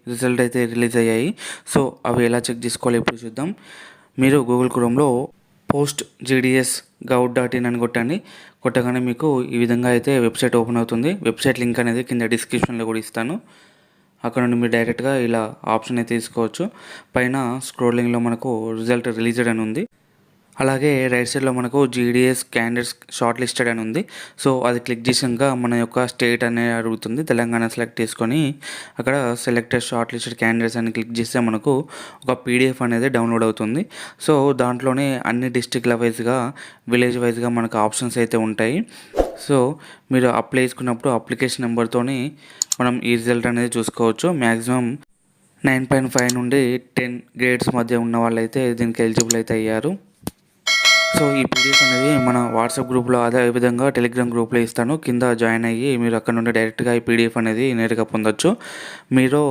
Result అయితే release అయ్యాయి. So అవి ఎలా చెక్ చేసుకోవాలో ఇప్పుడు చూద్దాం. మీరు గూగుల్ క్రోమ్‌లో పోస్ట్ జీడీఎస్ గవ్.ఇన్ అని కొట్టండి. కొట్టగానే మీకు ఈ విధంగా అయితే వెబ్సైట్ ఓపెన్ అవుతుంది. వెబ్సైట్ లింక్ అనేది కింద డిస్క్రిప్షన్‌లో కూడా ఇస్తాను. అక్కడ నుండి మీరు డైరెక్ట్‌గా ఇలా ఆప్షన్ అయితే తీసుకోవచ్చు. పైన స్క్రోలింగ్‌లో మనకు రిజల్ట్ రిలీజ్డ్ అని ఉంది. అలాగే రైట్ సైడ్‌లో మనకు జీడీఎస్ క్యాండిడేట్స్ షార్ట్ లిస్టెడ్ అని ఉంది. సో అది క్లిక్ చేసాక మన యొక్క స్టేట్ అనేది అడుగుతుంది. తెలంగాణ సెలెక్ట్ చేసుకొని అక్కడ సెలెక్టెడ్ షార్ట్ లిస్టెడ్ క్యాండిడేట్స్ అని క్లిక్ చేస్తే మనకు ఒక పీడిఎఫ్ అనేది డౌన్లోడ్ అవుతుంది. సో దాంట్లోనే అన్ని డిస్ట్రిక్ట్‌ల వైస్‌గా, విలేజ్ వైస్‌గా మనకు ఆప్షన్స్ అయితే ఉంటాయి. సో మీరు అప్లై చేసుకున్నప్పుడు అప్లికేషన్ నెంబర్‌తోని మనం ఈ రిజల్ట్ అనేది చూసుకోవచ్చు. మ్యాక్సిమం 9.5 నుండి 10 గ్రేడ్స్ మధ్య ఉన్న వాళ్ళైతే దీనికి ఎలిజిబుల్ అయితే అయ్యారు. సో ఈ పీడిఎఫ్ అనేది మన వాట్సాప్ గ్రూప్‌లో అదే విధంగా టెలిగ్రామ్ గ్రూప్‌లో ఇస్తాను. కింద జాయిన్ అయ్యి మీరు అక్కడ నుండి డైరెక్ట్‌గా ఈ పీడిఎఫ్ అనేది నేరుగా పొందొచ్చు. మీరు